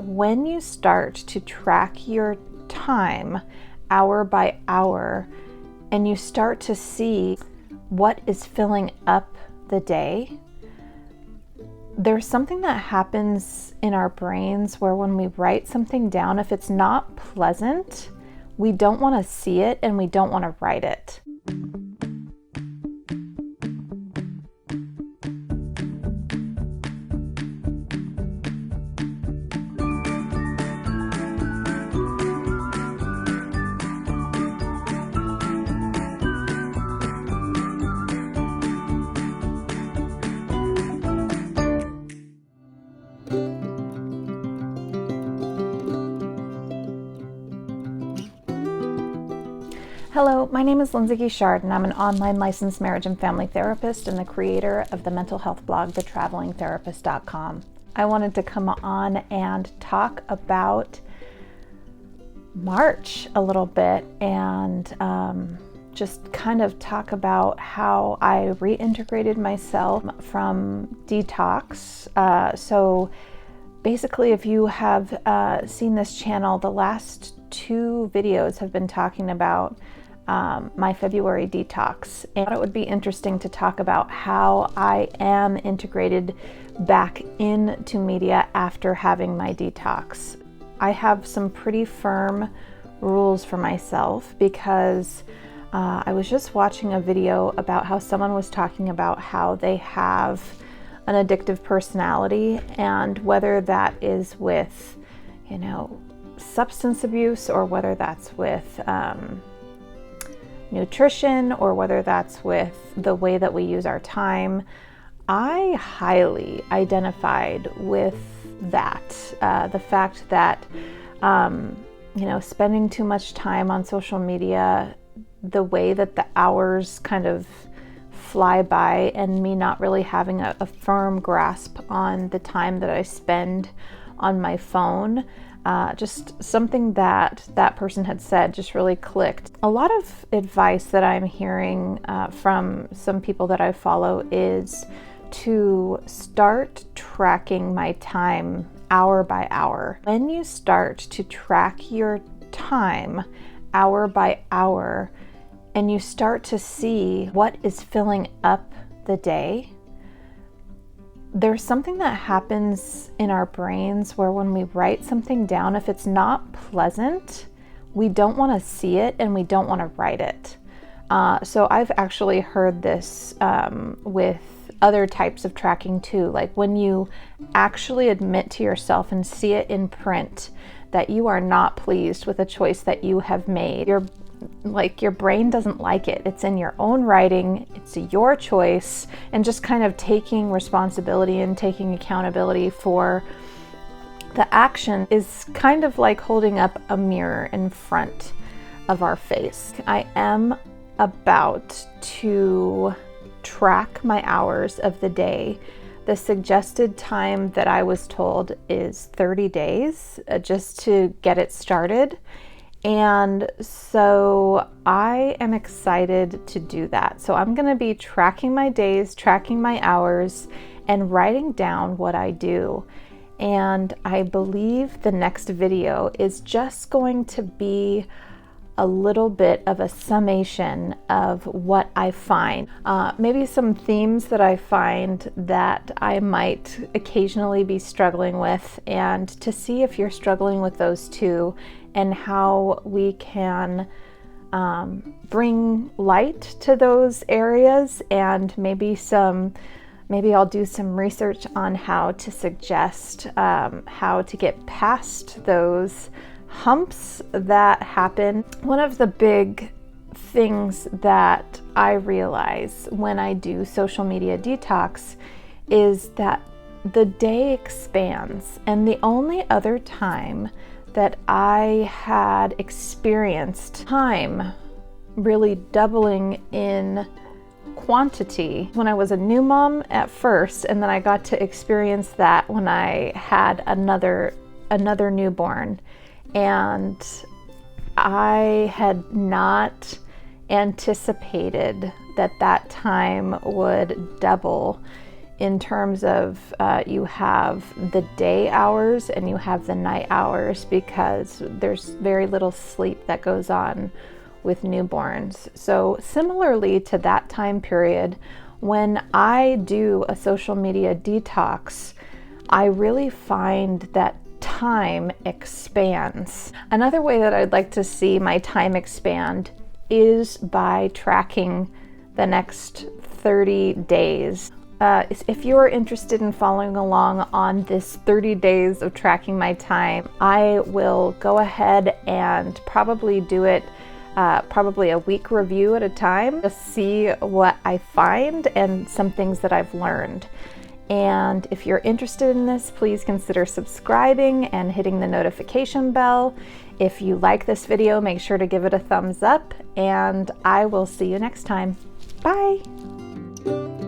when you start to track your time hour by hour and you start to see what is filling up the day, there's something that happens in our brains where when we write something down, if it's not pleasant, we don't want to see it and we don't want to write it. Hello, my name is Lindsay Guichard, and I'm an online licensed marriage and family therapist and the creator of the mental health blog, thetravelingtherapist.com. I wanted to come on and talk about March a little bit and just kind of talk about how I reintegrated myself from detox. So basically, if you have seen this channel, the last two videos have been talking about my February detox, and it would be interesting to talk about how I am integrated back into media after having my detox. I have some pretty firm rules for myself because I was just watching a video about how someone was talking about how they have an addictive personality, and whether that is with, substance abuse, or whether that's with nutrition, or whether that's with the way that we use our time. I highly identified with that. The fact that, spending too much time on social media, the way that the hours kind of fly by, and me not really having a firm grasp on the time that I spend on my phone. Just something that person had said just really clicked. A lot of advice that I'm hearing from some people that I follow is to start tracking my time hour by hour. When you start to track your time hour by hour and you start to see what is filling up the day, there's something that happens in our brains where when we write something down, if it's not pleasant, we don't want to see it and we don't want to write it. So I've actually heard this with other types of tracking too. Like when you actually admit to yourself and see it in print that you are not pleased with a choice that you have made, your brain doesn't like it. It's in your own writing, it's your choice, and just kind of taking responsibility and taking accountability for the action is kind of like holding up a mirror in front of our face. I am about to track my hours of the day. The suggested time that I was told is 30 days just to get it started. And so I am excited to do that. So I'm going to be tracking my days, tracking my hours, and writing down what I do. And I believe the next video is just going to be a little bit of a summation of what I find. Maybe some themes that I find that I might occasionally be struggling with, and to see if you're struggling with those too, and how we can bring light to those areas, and maybe I'll do some research on how to suggest how to get past those humps that happen. One of the big things that I realize when I do social media detox is that the day expands, and the only other time that I had experienced time really doubling in quantity when I was a new mom at first, and then I got to experience that when I had another newborn. And I had not anticipated that time would double in terms of you have the day hours and you have the night hours, because there's very little sleep that goes on with newborns. So similarly to that time period, when I do a social media detox, I really find that time expands. Another way that I'd like to see my time expand is by tracking the next 30 days. If you're interested in following along on this 30 days of tracking my time, I will go ahead and probably do it probably a week review at a time, to see what I find and some things that I've learned. And if you're interested in this, please consider subscribing and hitting the notification bell. If you like this video, make sure to give it a thumbs up, and I will see you next time. Bye.